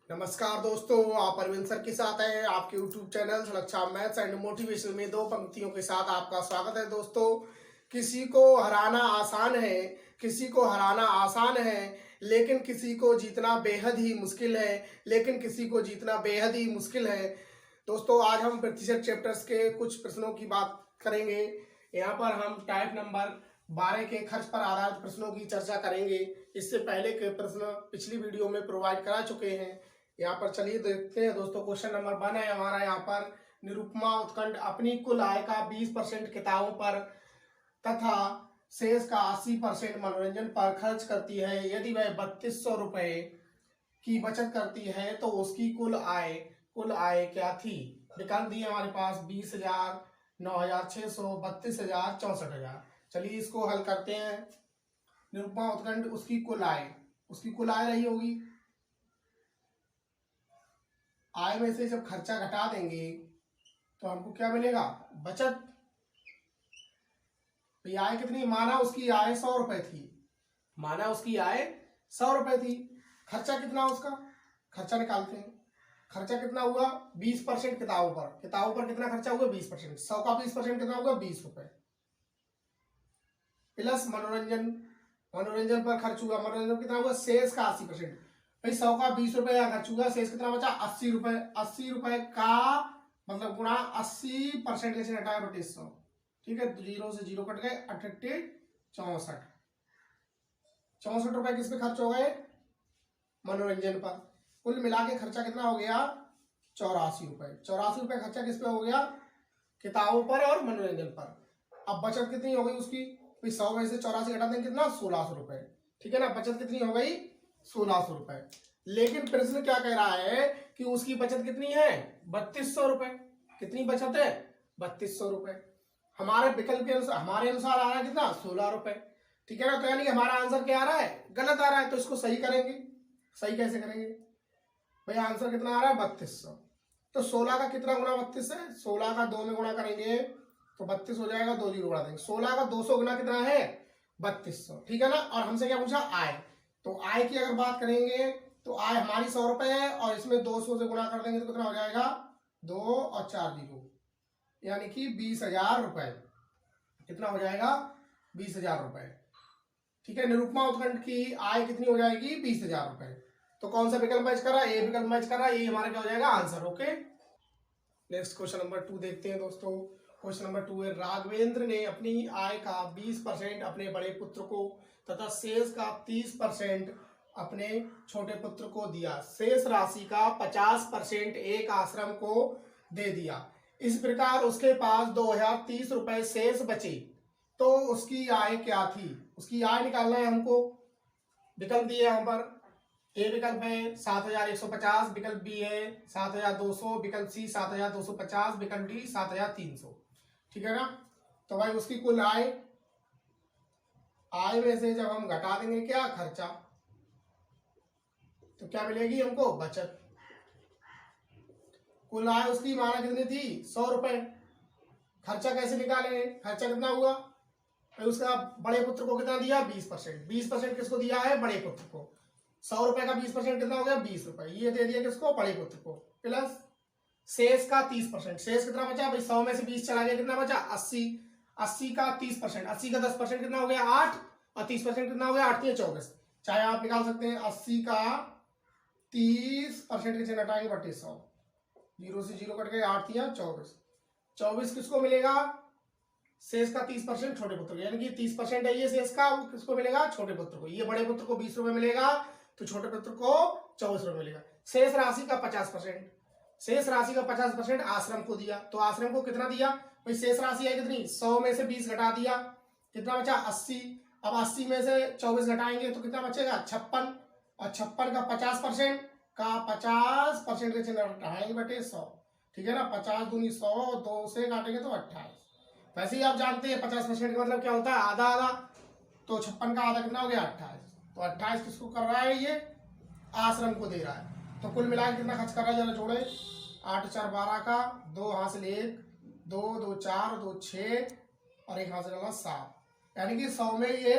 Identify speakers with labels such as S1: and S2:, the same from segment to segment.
S1: नमस्कार दोस्तों, आप अरविंद सर के साथ हैं। आपके YouTube चैनल सुरक्षा मैथ्स एंड मोटिवेशन में दो पंक्तियों के साथ आपका स्वागत है। दोस्तों, किसी को हराना आसान है, किसी को हराना आसान है, लेकिन किसी को जीतना बेहद ही मुश्किल है। लेकिन किसी को जीतना बेहद ही मुश्किल है। दोस्तों, आज हम प्रतिशत चैप्टर्स के कुछ प्रश्नों की बात करेंगे। यहाँ पर हम टाइप नंबर 12 के खर्च पर आधारित प्रश्नों की चर्चा करेंगे। इससे पहले के प्रश्न पिछली वीडियो में प्रोवाइड करा चुके हैं। यहाँ पर चलिए देखते हैं दोस्तों। क्वेश्चन नंबर 1 है हमारा। यहाँ पर निरुपमा उत्कंठ अपनी कुल आय का 20% किताबों पर तथा शेष का 80% मनोरंजन पर खर्च करती है। यदि वह 3200 रुपए की बचत करती है तो उसकी कुल आय क्या थी? विकल्प दिए हमारे पास 20,000, 9,600, 32,000, 64,000। चलिए इसको हल करते हैं। निरुपमा उत्कंठ उसकी कुल आय रही होगी। आय में से जब खर्चा घटा देंगे तो हमको क्या मिलेगा? बचत। तो आय कितनी? माना उसकी आय 100 रुपए थी। माना उसकी आय 100 रुपए थी। खर्चा कितना उसका? खर्चा निकालते हैं। खर्चा कितना हुआ? 20% किताबों पर कितना खर्चा हुआ? 20%। 100 का 20% कितना होगा? 20 रुपए। प्लस मनोरंजन पर खर्च हुआ। मनोरंजन कितना हुआ? शेष का 80%। भाई 100 का 20 रुपए का खर्च हुआ, शेष कितना बचा? 80 रुपए। 80 रुपए का मतलब गुणा 80% कैसे घटाया? 3200। ठीक है, 0 से 0 कट गए, 68, 64। 64 रुपए किस पे खर्च हो गए? मनोरंजन पर। कुल मिला के खर्चा कितना हो गया? 84 रुपए। 84 रुपए खर्चा किस पे हो गया? किताबों पर और मनोरंजन पर। अब बचत कितनी हो गई उसकी? 100 में से 84 घटा देंगे, कितना? 1600 रुपए। ठीक है ना, बचत कितनी हो गई? 1600 रुपए। लेकिन प्रश्न क्या कह रहा है कि उसकी बचत कितनी है? 3200 रुपए। कितनी बचत है? 3200 रुपए। हमारे विकल्प के अनुसार, हमारे अनुसार आ रहा है कितना? 16 रुपए। ठीक है ना, तो यानी हमारा आंसर क्या आ रहा है? गलत आ रहा है। तो इसको सही करेंगे। सही कैसे करेंगे भाई? आंसर कितना आ रहा है? 3200। तो 16 का कितना गुना 32 है? 16 का 2 में गुणा करेंगे तो 32 हो जाएगा। 2 जीरो बढ़ा देंगे। 16 का 200 गुना कितना है? 3200। ठीक है ना। और हमसे क्या पूछा? आय। तो आय की अगर बात करेंगे तो आय हमारी 100 रुपए है और इसमें 200 से गुणा कर देंगे तो कितना हो जाएगा? 2 और 4 जीरो, यानी कि 20,000 रुपए। कितना हो जाएगा? 20,000 रुपए। ठीक है, निरुपमा उत्कंठ की आय कितनी हो जाएगी? 20,000 रुपए। तो कौन सा विकल्प मैच कर रहा है? ए विकल्प मैच कर रहा है। ये हमारा क्या हो जाएगा? Answer. Okay, next question number 2 देखते हैं दोस्तों। क्वेश्चन नंबर 2 है, राघवेंद्र ने अपनी आय का 20% अपने बड़े पुत्र को तथा शेष का 30% अपने छोटे पुत्र को दिया। शेष राशि का 50% एक आश्रम को दे दिया। इस प्रकार उसके पास 2030 रुपए शेष बचे। तो उसकी आय क्या थी? उसकी आय निकालना है हमको। विकल्प दिए यहाँ पर। ए विकल्प है 7,150, विकल्प बी है 7,200, विकल्प सी 7,250, विकल्प डी 7,300। ठीक है ना। तो भाई उसकी कुल आय में से जब हम घटा देंगे क्या? खर्चा, तो क्या मिलेगी हमको? बचत। कुल आय उसकी माना कितनी थी? 100 रुपए। खर्चा कैसे निकालेंगे? खर्चा कितना हुआ? तो उसका बड़े पुत्र को कितना दिया? 20%। 20% किसको दिया है? बड़े पुत्र को। 100 रुपए का 20% कितना हो गया? 20 रुपए। ये दे दिया किसको? बड़े पुत्र को। प्लस शेष का 30%। शेष कितना बचा भाई? 100 में से 20 चला गया, कितना बचा? 80। 80 का 30%। 80 का 10% कितना हो गया? 8। और 30% कितना हो गया? 8 या 24। चाहे आप निकाल सकते हैं। 80 का 30% के घटाएंगे 3200। 0 से 0 कट गए, 8 या 24। 24 किसको मिलेगा? शेष का 30% छोटे पुत्र को, यानी कि 30% है ये शेष का, वो किसको मिलेगा? छोटे पुत्र को। ये बड़े पुत्र को 20 रुपए मिलेगा तो छोटे पुत्र को 24 रुपए मिलेगा। शेष राशि का 50%। शेष राशि का 50% आश्रम को दिया। तो आश्रम को कितना दिया भाई? शेष राशि है कितनी? 100 में से 20 घटा दिया, कितना बचा? 80। अब 80 में से 24 घटाएंगे तो कितना बचेगा? 56। और 56 का 50% के चिन्ह घटाएंगे बटे 100। ठीक है ना। 50 दूनी 100, 2 से काटेंगे तो 28। वैसे ही आप जानते हैं 50% का मतलब क्या होता है? आधा आधा। तो 56 का आधा कितना हो गया? 28। तो 28 किसको कर रहा है? ये आश्रम को दे रहा है। तो कुल मिलाकर कितना खर्च कर रहा है? जरा जोड़े। 8 4 12 का 2 हासिल 1, 2 2 4, 2 6 और 1 हासिल 7। यानी कि 100 में ये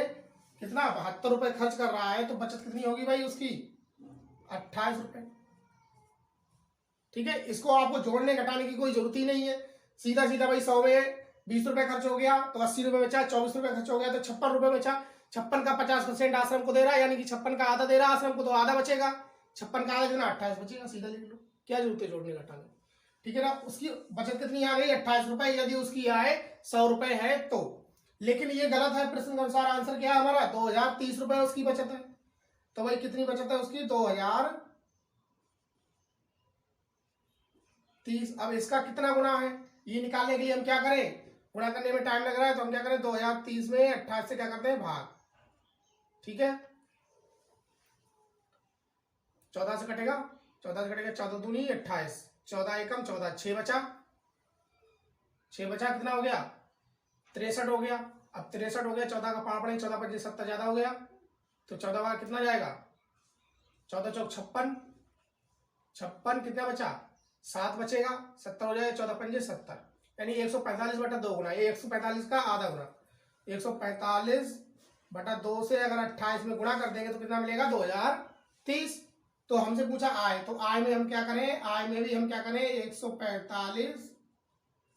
S1: कितना? 72 रुपए खर्च कर रहा है। तो बचत कितनी होगी भाई उसकी? 28 रुपए। ठीक है, इसको आपको जोड़ने घटाने की कोई जरूरत ही नहीं है, सीधा सीधा भाई 100 में 20 रुपए खर्च हो गया तो 80 रुपए बचा, 24 रुपए खर्च हो गया तो 56 रुपए बचा। 56 का 50% आश्रम को दे रहा है, यानी कि 56 का आधा दे रहा है आश्रम को, तो आधा बचेगा। 56 का आधा कितना, 28 बचेगा, सीधा लिख लो, क्या जरूरत है जोड़ने घटाने। ठीक है ना, उसकी बचत कितनी आ गई, 28 रुपए, यदि उसकी आय 100 रुपए है तो। लेकिन ये गलत है, प्रश्न के अनुसार आंसर क्या है हमारा, 2030 रुपए उसकी बचत है। तो भाई कितनी बचत है उसकी, 2030। अब इसका कितना गुना है ये निकालने के लिए हम क्या करें, गुणा करने में टाइम लग रहा है, तो हम क्या करें, 2030 में 28 से क्या करते हैं भाग। ठीक है, 14 से कटेगा, 14 दूनी 28, 14 एकम 14, 6 बचा, 6 बचा, कितना हो गया, 63 हो गया। अब 63 हो गया, 14 का पाँच पड़े, 14 5 70 ज्यादा हो गया, तो 14 का कितना जाएगा, 14 चौक 56, 56 कितना बचा, 7 बचेगा, 70 हो जाएगा, 14 पंजे 70, यानी 145 बटा 2 गुना, ये 145 का आधा गुना, 145 बटा 2 से अगर 28 में गुणा कर देंगे तो कितना मिलेगा, 2030। तो हमसे पूछा आय, तो आय में हम क्या करें, आय में भी हम क्या करें, 145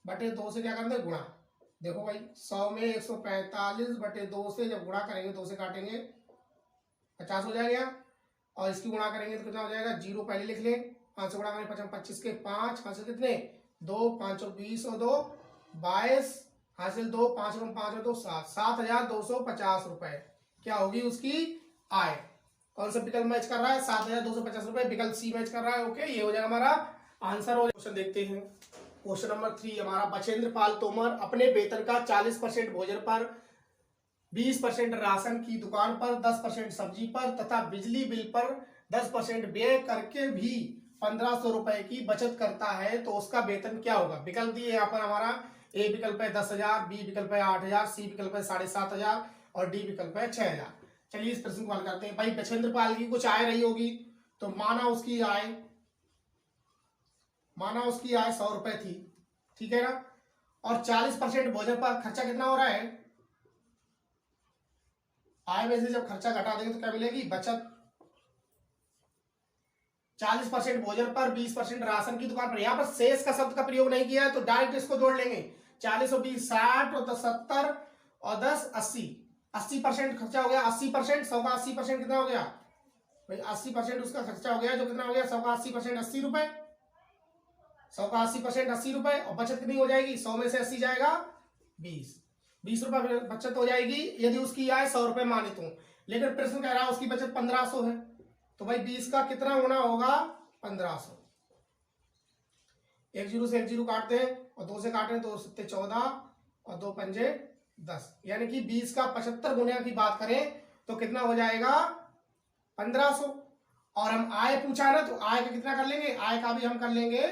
S1: बटे 2 से क्या कर दें, गुणा। देखो भाई 100 में 145 बटे 2 से जब गुणा करेंगे, 2 से काटेंगे 50 हो जाएगा, और इसकी गुणा करेंगे तो कितना हो जाएगा, 0 पहले लिख लें, 5 से गुणा करेंगे 25 के 5, हासिल कितने 2, 5 और 20 और 2 22, हासिल 2, 5 और 5 और 2 7, 7250 रुपए क्या होगी उसकी आय। कौन सा विकल्प मैच कर रहा है, 7250 रुपए, विकल्प सी मैच कर रहा है। ओके, ये हो जाएगा हमारा आंसर। हो क्वेश्चन देखते हैं, क्वेश्चन नंबर 3 हमारा, बछेंद्र पाल तोमर अपने वेतन का 40% भोजन पर, 20% राशन की दुकान पर, 10% सब्जी पर तथा बिजली बिल पर 10% व्यय करके भी 1500 रुपए की बचत करता है, तो उसका वेतन क्या होगा। विकल्प दिए यहाँ पर हमारा, ए विकल्प है 10,000, बी विकल्प है 8,000, सी विकल्प है 7,500 और डी विकल्प है 6,000। चलिए इस प्रश्न को हल करते हैं। भाई बछेंद्र पाल की कुछ आय रही होगी, तो माना उसकी आय 100 रुपए थी, ठीक है ना, और 40% भोजन पर खर्चा कितना हो रहा है, आय में से जब खर्चा घटा देंगे तो क्या मिलेगी, बचत। 40% भोजन पर, 20% राशन की दुकान पर। यहां पर शेष का शब्द का प्रयोग नहीं किया है, तो डायरेक्ट इसको जोड़ लेंगे, 40 और 20 60 और 10 70 और 10 80, 80% खर्चा हो गया, 80%, 100 का 80% कितना हो गया भाई, 80% उसका खर्चा हो गया, जो कितना हो गया, 100 का 80% 80 रुपए, 100 का 80% 80 रुपए, और बचत कितनी हो जाएगी, 100 में से 80 जाएगा 20 रुपए बचत हो जाएगी, यदि उसकी आय 100 रुपए मानित हो। लेकिन प्रश्न कह रहा है उसकी बचत 1500 है, तो भाई 20 का कितना होना होगा, 1500। 1 0 से 1 0 काटते हैं और 2 से काटें, 2 7 14 और 2 पंजे 10, यानी कि 20 का 75 गुना की बात करें तो कितना हो जाएगा, 1500। और हम आय पूछा ना, तो आय का कितना कर लेंगे, आय का भी हम कर लेंगे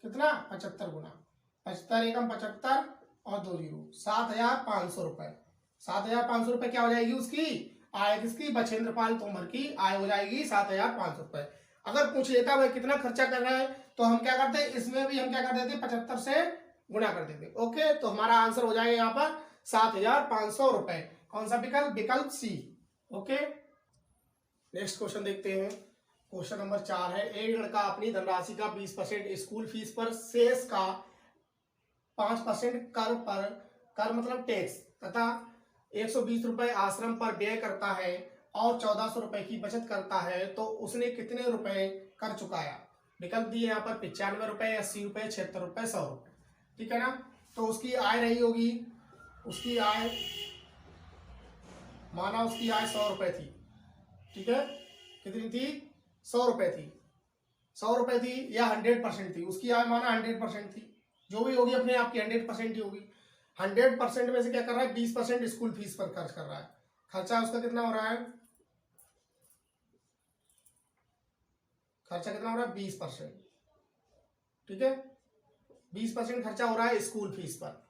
S1: कितना, 75 गुना, 75 एकम 75 और 2 0, 7,500 रुपए। 7,500 रुपए क्या हो जाएगी उसकी आय, किसकी, बछेंद्र पाल तोमर की आय हो जाएगी 7,500 रुपए। अगर पूछ लेता भाई कितना खर्चा कर रहा है, तो हम क्या करते हैं, इसमें भी हम क्या कर देते, 75 से गुणा कर देते। ओके, तो हमारा आंसर हो जाएगा यहाँ पर 7,500 रुपए। कौन सा विकल्प, विकल्प सी। ओके, नेक्स्ट क्वेश्चन देखते हैं, क्वेश्चन नंबर 4 है, एक लड़का अपनी धनराशि का 20% स्कूल फीस पर, शेष का 5% कर मतलब टैक्स तथा 120 रुपए आश्रम पर व्यय करता है और 1400 रुपए की बचत करता है, तो उसने कितने रुपए कर चुकाया। विकल्प दिए यहाँ पर 95 रुपए, 80 रुपए, 76 रुपए, 100 रुपए, ठीक है ना। तो उसकी आय रही होगी, उसकी आय माना उसकी आय 100 रुपए थी, ठीक है, कितनी थी, 100 रुपए थी, 100 रुपए थी या 100% थी, उसकी आय माना 100% थी, जो भी होगी अपने आप की 100% ही होगी। 100% में से क्या कर रहा है, 20% स्कूल फीस पर खर्च कर रहा है, खर्चा उसका कितना हो रहा है, खर्चा कितना हो रहा है, 20%, ठीक है, 20% खर्चा हो रहा है स्कूल फीस पर।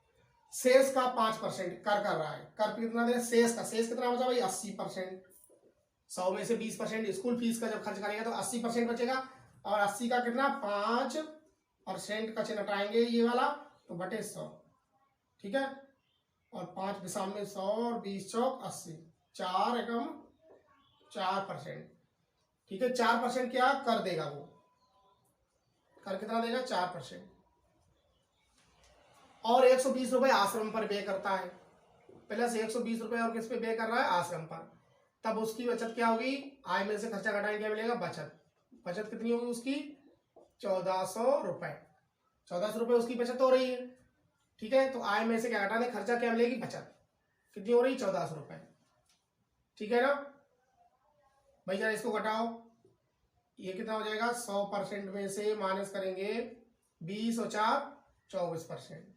S1: शेष का 5% कर रहा है, कर कितना दे रहा है, शेष कितना बचा भाई, 80%। 100 में से 20% स्कूल फीस का जब खर्च करेगा तो 80% बचेगा, और 80 का कितना 5% का चिन्ह हटाएंगे ये वाला, तो बटे 100, ठीक है, और 5 के सामने 100 और 20 चौक 80, 4 एकम 4%, ठीक है, 4% क्या कर देगा वो, कर कितना देगा 4%। और 120 रुपए आश्रम पर व्यय करता है, प्लस 120 रुपए और किस पे व्यय कर रहा है, आश्रम पर। तब उसकी बचत क्या होगी, आय में से खर्चा घटाएंगे क्या मिलेगा, बचत। बचत कितनी होगी उसकी, 1400 रुपए। 1400 रुपए उसकी बचत हो रही है, ठीक है। तो आय में से क्या घटाने, खर्चा क्या मिलेगी, बचत कितनी हो रही, 1400 रुपए, ठीक है ना भाई। जरा इसको घटाओ, ये कितना हो जाएगा, 100% में से माइनस करेंगे 20 और 4 24%,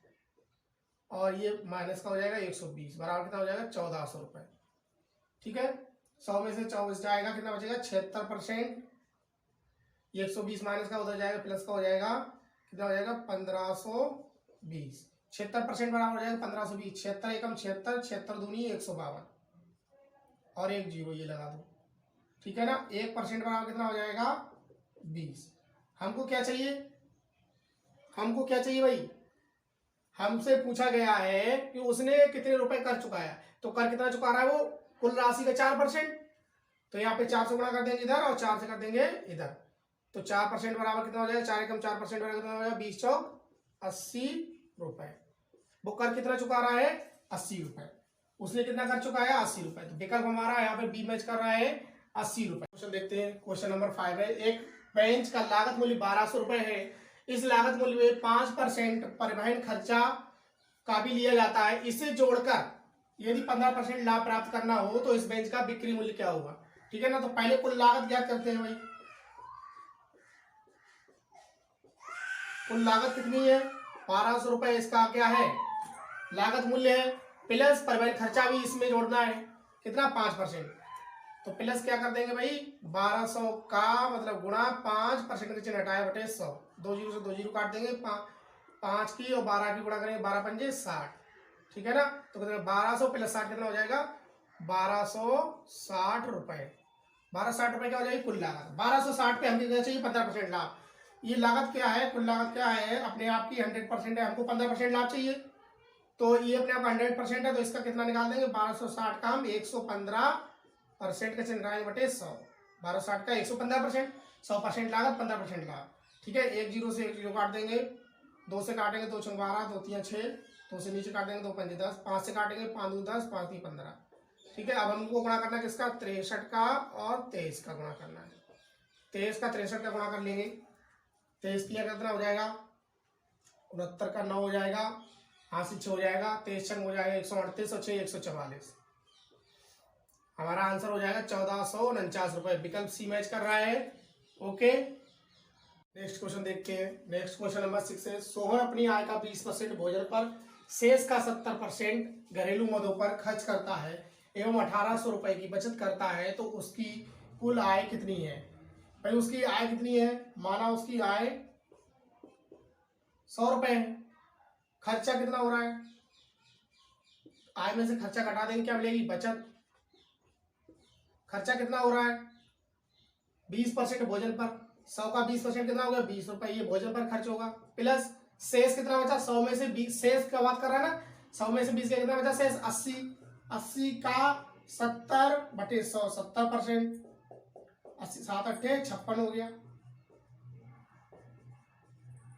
S1: और ये माइनस का हो जाएगा 120, बराबर कितना हो जाएगा 1400 रुपए, ठीक है। 100 में से 24 जाएगा, कितना बचेगा 76%। 120 माइनस का उधर जाएगा, प्लस का हो जाएगा, कितना हो जाएगा 1520। 76% बराबर हो जाएगा 1520। 76 एकम 76, 76 दूनी 152 और एक जीरो ये लगा दो, ठीक है ना। 1% बराबर कितना हो जाएगा 20। हमको क्या चाहिए, हमको क्या चाहिए भाई, हमसे पूछा गया है कि उसने कितने रुपए कर चुका है, तो कर कितना चुका रहा है वो, कुल राशि का 4%। तो यहाँ पे 4 से गुणा कर देंगे इधर और 4 से कर देंगे इधर, तो 4% बराबर कितना हो जाएगा, 4 एकम 4% बराबर कितना हो जाएगा 20 चौक 80 रुपए। वो कर कितना चुका रहा है, 80 रुपए। उसने कितना कर चुका है, 80 रुपए। तो विकल्प हमारा यहाँ पे बी मैच कर रहा है 80 रुपए। क्वेश्चन देखते हैं, क्वेश्चन नंबर 5 है। एक बेंच का लागत मूल्य 1200 रुपए है। इस लागत मूल्य में 5% परिवहन खर्चा का भी लिया जाता है। इसे जोड़कर यदि 15% लाभ प्राप्त करना हो तो इस बेंच का बिक्री मूल्य क्या होगा, ठीक है ना। तो पहले कुल लागत ज्ञात करते हैं भाई। कुल लागत कितनी है, 1200 रुपए इसका क्या है, लागत मूल्य है, प्लस परिवहन खर्चा भी इसमें जोड़ना है, कितना 5%। तो प्लस क्या कर देंगे भाई, 1200 का मतलब गुणा 5% का चिन्ह हटाया बटे 100, 2 जीरो से 2 जीरो काट देंगे, 5 की और 12 की गुणा करेंगे, 12 पंजे 60, ठीक है ना। तो कितना 1200 प्लस 60 कितना हो जाएगा, 1260 रुपए। 1260 रुपए क्या हो जाएगी कुल लागत। 1260 पे हमें चाहिए 15% लाभ। ये लागत क्या है, कुल लागत क्या है, अपने आप की 100% है, हमको 15% लाभ चाहिए। तो ये अपने आप 100% है, तो इसका कितना निकाल देंगे, 1260 का हम 115% का चिन्ह लगाएंगे बटे 100। 1260 का 115%, 100% लागत 15% लाभ, ठीक है। 1 जीरो से 1 जीरो काट देंगे, 2 से काटेंगे 2 छंग 12, 2 3 6, 2 से नीचे काटेंगे 2 पंजे 10, 5 से काटेंगे 5 2 10, 5 3 15, ठीक है। अब हमको गुणा करना है किसका, 63 का और 23 का गुणा करना है। 23 का 63 का गुणा कर लेंगे, 23 का कितना हो जाएगा, 69 का 9 हो जाएगा, 86 हो जाएगा, 23 छंग हो जाएगा 138 और 6 144। हमारा आंसर हो जाएगा 1449 रुपए। विकल्प सी मैच कर रहा है, ओके। नेक्स्ट क्वेश्चन देखते हैं। नेक्स्ट क्वेश्चन नंबर 6 है। सोहन अपनी आय का 20% भोजन पर, शेष का 70% घरेलू मदों पर खर्च करता है एवं 1800 रुपए की बचत करता है, तो उसकी कुल आय कितनी है। भाई उसकी आय कितनी है, माना उसकी आय 100 रुपए है, खर्चा कितना हो रहा है, आय में से खर्चा घटा देंगे क्या मिलेगी, बचत। खर्चा कितना हो रहा है 20% भोजन पर, 100 का 20% कितना हो गया 20 रुपए, ये भोजन पर खर्च होगा, प्लस शेष कितना बचा, 100 में से 20, शेष का बात कर रहा है ना, 100 में से 20 का कितना बचा शेष, 80, 80 का 70 बटे 100, 70%, 80 7 8 56 हो गया।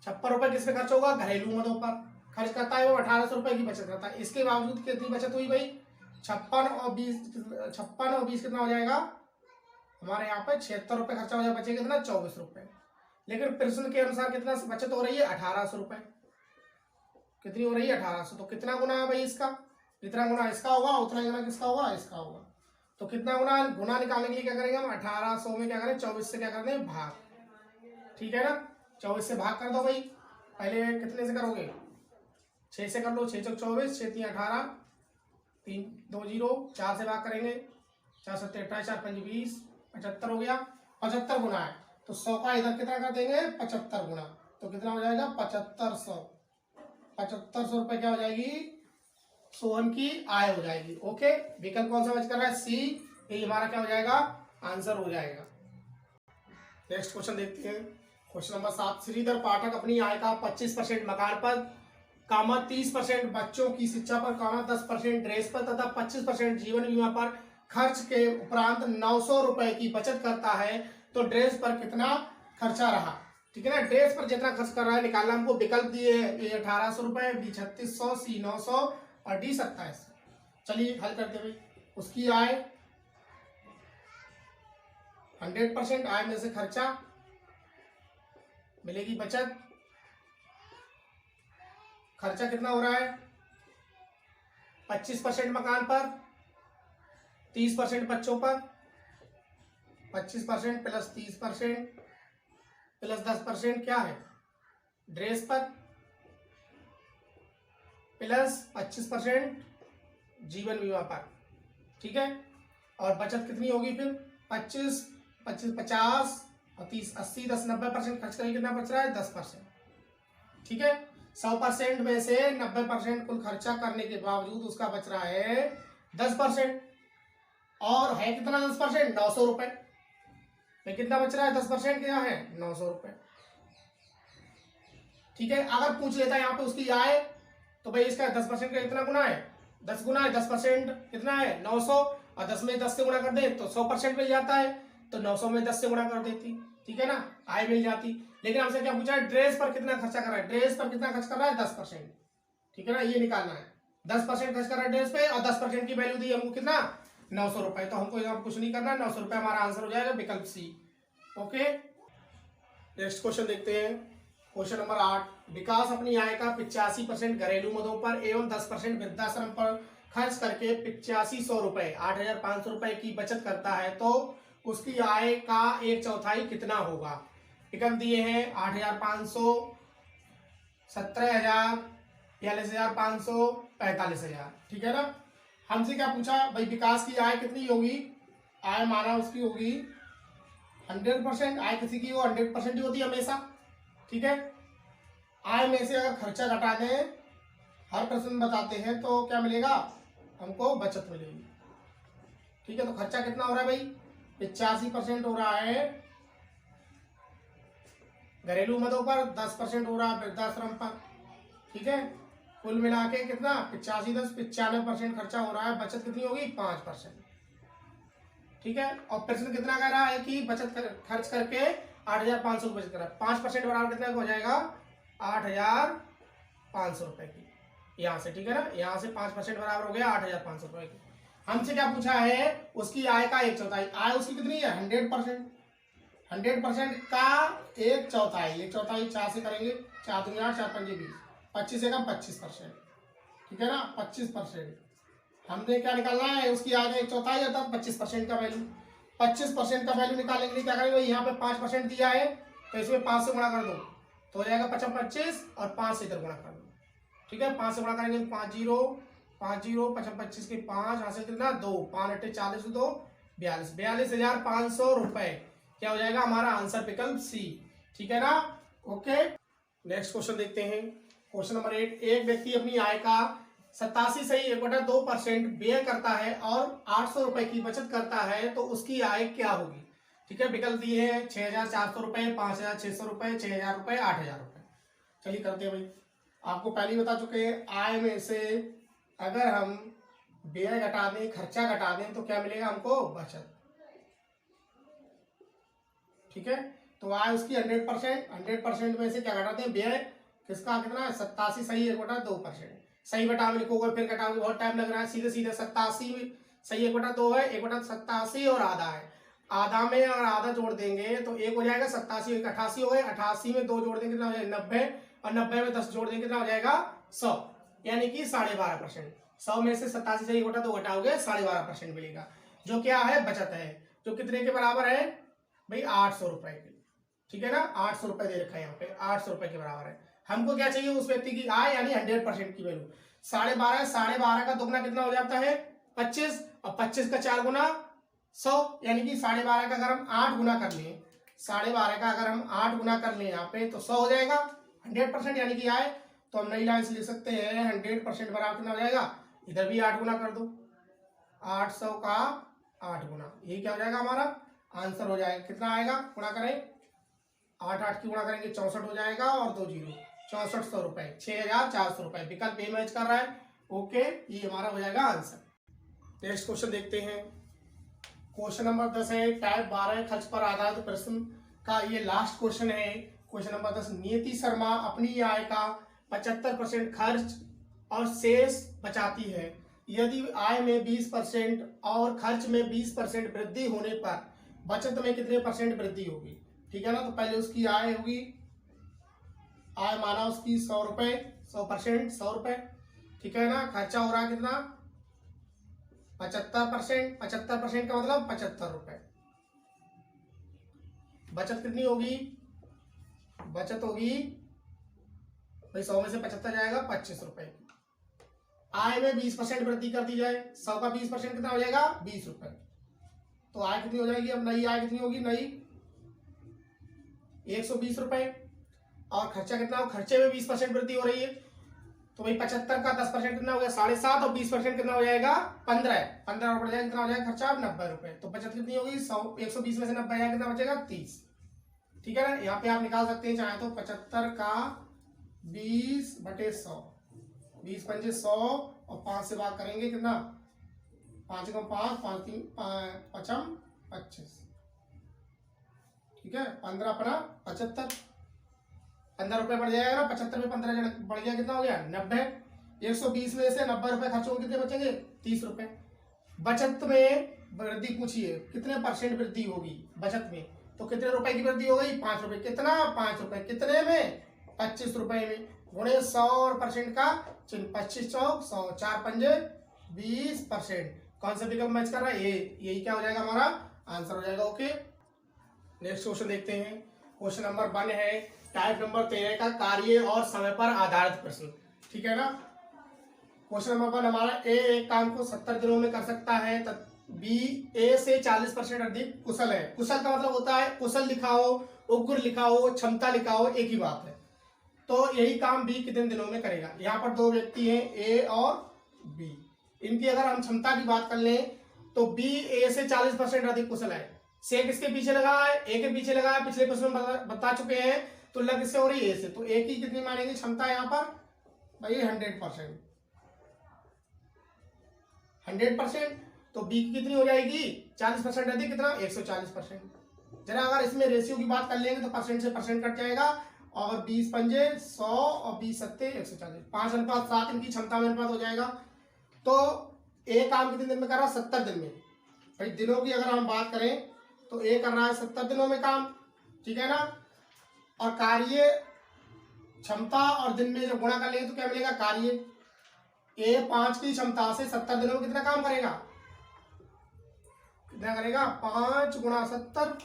S1: 56 रुपए किस पे खर्च होगा, घरेलू मदों पर खर्च करता है वो, 1800 रुपए की बचत करता है। इसके बावजूद कितनी बचत हुई भाई, 56 और 20 कितना हो जाएगा हमारे यहाँ पे 76 रुपए खर्चा हो जाएगा, बचेगा कितना 24 रुपए। लेकिन प्रश्न के अनुसार कितना बचत हो रही है 1800 रुपए, कितनी हो रही है 1800। तो कितना गुना है भाई इसका, जितना गुना इसका होगा उतना गुना किसका होगा, इसका होगा। तो कितना गुना, गुना निकालने के लिए क्या करेंगे हम, 1800 में क्या करें 24 से क्या कर दें भाग, ठीक है ना। 24 से भाग कर दो भाई, पहले कितने से करोगे 6 से कर लो, 6 चौक 24, 6 3 18, 3 2 0, 4 से भाग करेंगे, 4 7 28, 4 5 20, 75 हो गया। 75 गुना है तो 100 का इधर कितना कर देंगे 75 गुना, तो कितना हो जाएगा 7500। 7500 रुपए क्या हो जाएगी सोहन की आय हो जाएगी, ओके। विकल्प कौन सा मैच कर रहा है, सी, ये हमारा क्या हो जाएगा आंसर हो जाएगा। नेक्स्ट क्वेश्चन देखते हैं। Question number 7। श्रीधर पाठक अपनी आय का 25% मकान पर, 30% बच्चों की शिक्षा पर, 10% ड्रेस पर तथा 25% जीवन बीमा पर खर्च के उपरांत 900 रुपए की बचत करता है, तो ड्रेस पर कितना खर्चा रहा। ठीक है ना। ड्रेस पर जितना खर्च कर रहा है निकालना हमको। विकल्प दिए हैं, ए 1800 रुपए, बी 3600, सी 900 और डी 2700। चलिए हल करते भाई। उसकी आय 100%, आय में से खर्चा मिलेगी बचत। खर्चा कितना हो रहा है? 25% मकान पर, 30% बच्चों पर, 25% प्लस 30% प्लस 10% क्या है? ड्रेस पर, प्लस 25% जीवन बीमा पर। ठीक है। और बचत कितनी होगी फिर? 25, 25, 50 और 30, 80, 10, 90% खर्च करेंगे, कितना बच रहा है? 10%। ठीक है। 100% में से 90% कुल खर्चा करने के बावजूद उसका बच रहा है 10%। और है कितना 10%? 900 रुपए। कितना बच रहा है? 10% क्या है? 900 रुपए। ठीक है। अगर पूछ लेता है यहाँ पे उसकी आय, तो भाई इसका 10% का कितना गुना है? 10 गुना है। 10% कितना है? 900। और 10 में 10 से गुणा कर दे तो 100% मिल जाता है, तो 900 में 10 से गुणा कर देती। ठीक है ना, आय मिल जाती। लेकिन हमसे क्या पूछा है? ड्रेस पर कितना खर्चा कर रहा है। ड्रेस पर कितना खर्च कर रहा है? 10%। ठीक है ना, ये निकालना है। 10% खर्च कर रहा है ड्रेस पे, और 10% की वैल्यू दी हमको कितना? 900 रुपए। तो हमको यहाँ कुछ नहीं करना, 900 रुपए हमारा आंसर हो जाएगा, विकल्प सी। ओके, नेक्स्ट क्वेश्चन देखते हैं। Question number 8। विकास अपनी आय का 85% घरेलू मदों पर एवं 10% वृद्धाश्रम पर खर्च करके 8500 रुपए 8500 रुपए की बचत करता है, तो उसकी आय का 1/4 कितना होगा? विकल्प दिए हैं 8500, 17000, 41500, 45000। ठीक है ना। हमसे क्या पूछा भाई? विकास की आय कितनी होगी? आय माना उसकी होगी 100%। आय किसी की वो 100% ही होती है हमेशा। ठीक है। आय में से अगर खर्चा घटा दें, हर प्रश्न बताते हैं, तो क्या मिलेगा हमको? बचत मिलेगी। ठीक है। तो खर्चा कितना हो रहा है भाई? 85% हो रहा है घरेलू मदों पर, 10% हो रहा है वृद्धाश्रम पर। ठीक है। कुल मिला के कितना? 85, 10, 95% खर्चा हो रहा है। बचत कितनी होगी? 5%। ठीक है। और प्रश्न कितना कह रहा है कि बचत खर्च करके 8500 बचत कर रहा है। 5% बराबर कितना हो जाएगा? 8500 रुपए की यहाँ से। ठीक है ना, यहाँ से 5% बराबर हो गया 8500 रुपए की। हमसे क्या पूछा है? उसकी आय का 1/4। आय उसकी कितनी है? 100%। 100% का 1/4, 1/4 4 से करेंगे, 4 दूनी 8, 4 पंजे 20, 25 से कम 25%। ठीक है ना, 25%। हमने क्या निकालना है? उसकी आय का 1/4 अर्थात 25% का वैल्यू। 25% का वैल्यू निकालने के लिए क्या करेंगे? यहाँ पे 5% दिया है, तो इसमें 5 से गुणा कर दो तो हो जाएगा 25, और 5 से इधर गुणा कर दो। ठीक है। 5 से गुणा करेंगे 5 0, 5 0, 25 के 5, हासिल कितना? 2, 5 8 40, 2 42, 42500 रुपए क्या हो जाएगा हमारा आंसर? विकल्प सी। ठीक है ना। ओके, नेक्स्ट क्वेश्चन देखते हैं। Question number 8। एक व्यक्ति अपनी आय का 87.2% व्यय करता है और 800 रुपए की बचत करता है, तो उसकी आय क्या होगी? ठीक है। विकल्प दिए हैं 6400 रुपए, 5600 रुपए, 6000 रुपए, 8000 रुपए। चलिए करते हैं भाई। आपको पहले ही बता चुके हैं, आय में से अगर हम व्यय घटा दें, खर्चा घटा दें, तो क्या मिलेगा हमको? बचत। ठीक है। तो आय उसकी 100%, 100% में से क्या घटाते हैं? व्यय। किसका कितना है? 87 सही 1/2%। सही बटा में लिखोगे, फिर घटाओगे, बहुत टाइम लग रहा है। सीधे सीधे 87 में सही 1/2 है, 1/87 और आधा है। आधा में अगर आधा जोड़ देंगे तो 1 हो जाएगा, 87 1 88 हो गए, 88 में 2 जोड़ देंगे कितना हो जाएगा? 90, और 90 में 10 जोड़ देंगे कितना हो जाएगा? 100, यानी कि 12.5%। 100 में से 87 से 1/2 घटाओगे 12.5% मिलेगा, जो क्या है? बचत है। जो कितने के बराबर है भाई? 800 रुपए के। ठीक है ना, 800 रुपए दे रखा है यहाँ पे, 800 रुपए के बराबर है। हमको क्या चाहिए? उस व्यक्ति की आय, यानी 100% की वैल्यू। 12.5, 12.5 का दुगना कितना हो जाता है? 25, और 25 का 4 गुना 100, यानी कि 12.5 का अगर हम 8 गुना कर लें, 12.5 का अगर हम 8 गुना कर लें यहाँ पे, तो 100 हो जाएगा। 100% यानी कि आय। तो हम नई लाइन से लिख सकते हैं 100% बराबर कितना हो जाएगा? इधर भी 8 गुना कर दो, 800 का 8 गुना, ये क्या हो जाएगा हमारा आंसर? हो जाएगा कितना आएगा? गुणा करें, 8 8 की गुणा करेंगे 64 हो जाएगा, और 2 0, 6400 रुपए, 6400 रुपए। विकल्प ए मैच कर रहा है। ओके, ये हमारा हो जाएगा आंसर। नेक्स्ट क्वेश्चन देखते हैं। क्वेश्चन नंबर 10 है टाइप 12 खर्च पर आधारित प्रश्न का ये लास्ट क्वेश्चन है। क्वेश्चन नंबर 10, नियति शर्मा अपनी आय का 75% खर्च और शेष बचाती है। यदि आय में 20% और खर्च में 20% वृद्धि होने पर बचत में कितने परसेंट वृद्धि होगी? ठीक है ना। तो पहले उसकी आय होगी, आय माना उसकी 100 रुपए, 100%, 100 रुपए, ठीक है ना। खर्चा हो रहा है कितना? 75%, 75% का मतलब 75 रुपए। बचत कितनी होगी? बचत होगी भाई 100 में से 75 जाएगा 25 रुपए की। आय में 20% वृद्धि कर दी जाए, 100 का 20% कितना हो जाएगा? 20 रुपए। तो आय कितनी हो जाएगी? अब नई आय कितनी होगी? नई 120 रुपए। और खर्चा कितना हो? खर्चे में 20% वृद्धि हो रही है, तो भाई 75 का 10% कितना हो गया? 7.5, और 20% कितना हो जाएगा? 15। 15 रुपए जाएगा, कितना हो जाएगा खर्चा? 90 रुपए। तो बचत कितनी होगी? 120 में से 90 जाएगा, कितना बचेगा? 30। ठीक है ना। यहाँ पे आप निकाल सकते हैं चाहे तो 75 का 20/100, 20 पंजे 100 और 5 से भाग करेंगे कितना? 5 का 5, 5 3 5 25। ठीक है। 15 अपना 75, 15 रुपए बढ़ जाएगा ना। 75 में 15 बढ़ गया, कितना हो गया? 90। 120 में से 90 रुपए खर्च होंगे, कितने बचेंगे? 30 रुपए। बचत में वृद्धि पूछिए, कितने परसेंट वृद्धि होगी बचत में? तो कितने रुपए की वृद्धि हो गई? 5 रुपए। कितना? 5 रुपए। कितने में? 25 रुपए में। गुणे 100 और परसेंट का चिन्ह, 25 चौक 100, 4 पंजे 20%। कौन सा विकल्प मैच कर रहा है? यही क्या हो जाएगा? हमारा आंसर हो जाएगा। ओके, नेक्स्ट क्वेश्चन देखते हैं। क्वेश्चन नंबर 1 है टाइप नंबर 13 का कार्य और समय पर आधारित प्रश्न। ठीक है ना। क्वेश्चन नंबर 1 हमारा, ए एक काम को 70 दिनों में कर सकता है, बी ए से 40% अधिक कुशल है। कुशल का मतलब होता है, कुशल लिखा हो, उग्र लिखा हो, क्षमता लिखा हो, एक ही बात है। तो यही काम बी कितने दिनों में करेगा? यहाँ पर दो व्यक्ति हैं, ए और बी। इनकी अगर हम क्षमता की बात कर लें तो बी ए से 40% अधिक कुशल है। से किसके पीछे लगा है? ए के पीछे लगा है, पिछले प्रश्न में बता चुके हैं। तो लग किससे हो रही है? ए से। तो ए की कितनी मानेंगे क्षमता यहाँ पर? भाई 100%। 100%। तो बी की कितनी हो जाएगी? 40% अधिक, कितना? 140%। जरा अगर इसमें रेशियो की बात कर लेंगे तो परसेंट से परसेंट कट जाएगा, और 20 पंजे 100 और 20 सत्ते 140, 5:7 इनकी क्षमता में अनुपात हो जाएगा। तो ए काम कितने दिन में कर रहा है? 70 दिन में। भाई दिनों की अगर हम बात करें तो ए कर रहा है 70 दिनों में काम। ठीक है ना। और कार्य क्षमता और दिन में जब गुणा कर लेंगे तो क्या मिलेगा? कार्य। ए 5 की क्षमता से 70 दिनों में कितना काम करेगा? कितना करेगा? 5 गुणा 70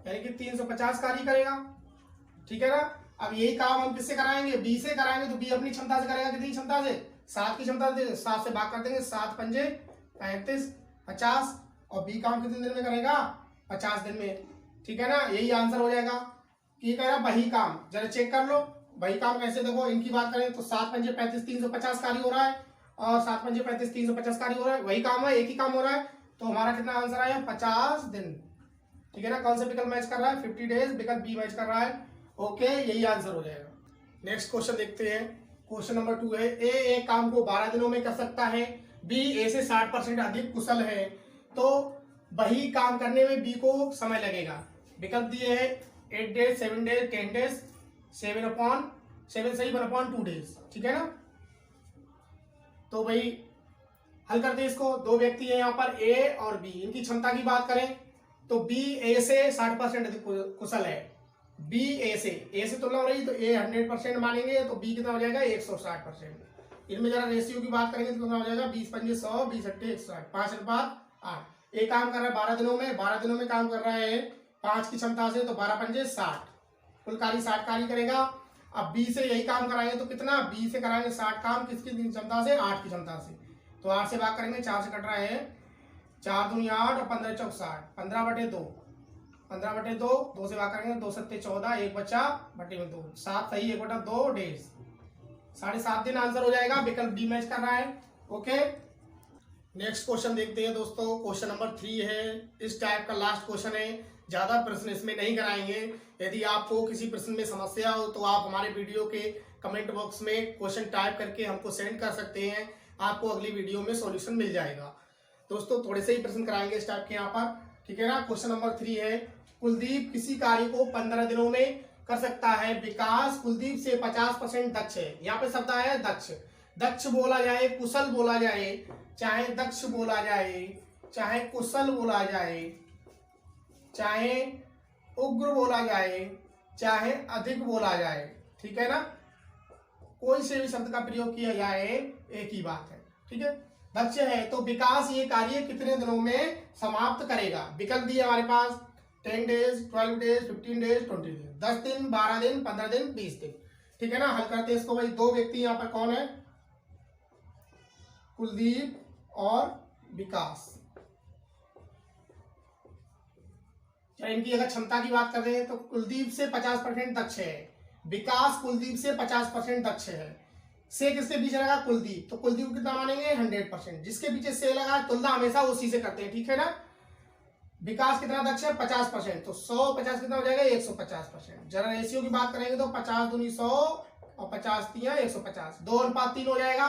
S1: यानी कि 350 कार्य करेगा। ठीक है ना। अब यही काम हम किससे कराएंगे? बी से कराएंगे। तो बी अपनी क्षमता से करेगा, कितनी क्षमता से? 7 की क्षमता से। 7 से भाग कर देंगे, 7 पंजे 35, 50। और बी काम कितने दिन में करेगा? 50 दिन में। ठीक है ना। यही आंसर हो जाएगा। ये कह रहा वही काम, जरा चेक कर लो वही काम कैसे। देखो इनकी बात करें तो 7 पंजे 35, 350 कार्य हो रहा है, और 7 पंजे 35, 350 कार्य हो रहा है। वही काम है, एक ही काम हो रहा है। तो हमारा कितना आंसर आया? 50 दिन। ठीक है ना। कौन सा विकल्प मैच कर रहा है? 50 डेज, विकल्प बी मैच कर रहा है। ओके, यही आंसर हो जाएगा। नेक्स्ट क्वेश्चन देखते हैं। क्वेश्चन नंबर 2 है, ए एक काम को 12 दिनों में कर सकता है, बी ए से 60% अधिक कुशल है, तो वही काम करने में बी को समय लगेगा। विकल्प दिए हैं 8 डेज, 7 डेज, 10 डेज, 7 से 1/2 डेज। ठीक है ना। तो भाई हल करते हैं इसको। दो व्यक्ति हैं यहाँ पर, ए और बी। इनकी क्षमता की बात करें तो बी ए से 60% अधिक कुशल है। बी ए से तुलना हो रही, तो ए 100% मानेंगे, तो बी कितना हो जाएगा? 160%। इनमें जरा रेशियो की बात करेंगे तो कितना हो जाएगा? 20 पंजे 100, 20 अट्ठे 160, 5:8। एक काम कर रहा है 12 दिनों में, 12 दिनों में काम कर रहा है 5 की क्षमता से, तो 12 पंजे 60, कुल कार्य 60 कार्य करेगा। अब बी से यही काम कराएंगे तो कितना? बी से कराएंगे 60 काम, किसकी क्षमता से? 8 की क्षमता से। तो 8 से भाग करेंगे, 4 से कट रहा है, 4 दूनी 8 और 15 चौक 60, 15/2, 15/2, 2 से भाग करेंगे, 2 सत्ते 14, 1 बचा बटे में 2, 7 सही, 1/2 डेज, 7.5 दिन आंसर हो जाएगा। विकल्प बी मैच कर रहा है। ओके, नेक्स्ट क्वेश्चन देखते हैं दोस्तों। क्वेश्चन नंबर 3 है, इस टाइप का लास्ट क्वेश्चन है, ज्यादा प्रश्न इसमें नहीं कराएंगे। यदि आपको किसी प्रश्न में समस्या हो तो आप हमारे वीडियो के कमेंट बॉक्स में क्वेश्चन टाइप करके हमको सेंड कर सकते हैं, आपको अगली वीडियो में सॉल्यूशन मिल जाएगा। दोस्तों थोड़े से ही प्रश्न कराएंगे इस टाइप के यहाँ पर। ठीक है ना। क्वेश्चन नंबर 3 है, कुलदीप किसी कार्य को 15 दिनों में कर सकता है। विकास कुलदीप से 50% दक्ष है। यहाँ पे शब्द आया है दक्ष। दक्ष बोला जाए, कुशल बोला जाए, चाहे दक्ष बोला जाए, चाहे कुशल बोला जाए, चाहे उग्र बोला जाए, चाहे अधिक बोला जाए, ठीक है ना, कोई से भी शब्द का प्रयोग किया जाए एक ही बात है, ठीक है। दक्ष है तो विकास ये कार्य कितने दिनों में समाप्त करेगा। विकल्प दिए हमारे पास 10 डेज, 12 डेज, 15 डेज, 20 डेज, 10 दिन, 12 दिन, 15 दिन, 20 दिन, ठीक है ना। हल करते हैं इसको भाई। दो व्यक्ति यहाँ पर कौन है, कुलदीप और विकास। इनकी अगर क्षमता की बात कर रहे हैं तो कुलदीप से 50% दक्ष है, विकास कुलदीप से 50% दक्ष है। से किसके पीछे लगा, कुलदीप, तो कुलदीप को कितना मानेंगे 100%। जिसके पीछे से लगा तुलना हमेशा उसी से करते हैं, ठीक है ना। विकास कितना दक्ष है 50%, तो 150 कितना हो जाएगा 150%। जरा रेशियो की बात करेंगे तो 50 दूनी 100 और 50 तिया 150, 2:3 हो जाएगा।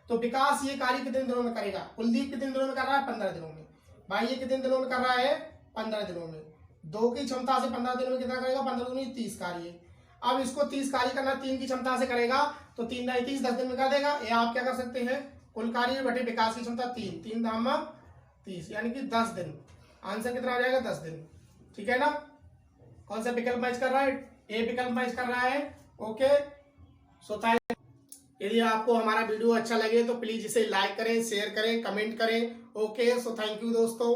S1: तो विकास ये कार्य कितने दिनों में करेगा, कुलदीप कितने दिनों में कर रहा है 15 दिनों में। भाई ये कितने दिनों में कर रहा है 15 दिनों में। 2 की क्षमता से 15 दिनों में कितना करेगा, 15 दूनी 30 कार्य। अब इसको 30 कार्य करना 3 की क्षमता से करेगा तो 3 दाई 30, 10 दिन में कर देगा। या आप क्या कर सकते हैं, कुल कार्य बटे विकास की क्षमता 3, 3 धाम 30, यानी कि 10 दिन। आंसर कितना आ जाएगा 10 दिन, ठीक है ना। कौन सा विकल्प मैच कर रहा है, ए विकल्प मैच कर रहा है। ओके सो यदि आपको हमारा वीडियो अच्छा लगे तो प्लीज इसे लाइक करें, शेयर करें, कमेंट करें। ओके सो थैंक यू दोस्तों।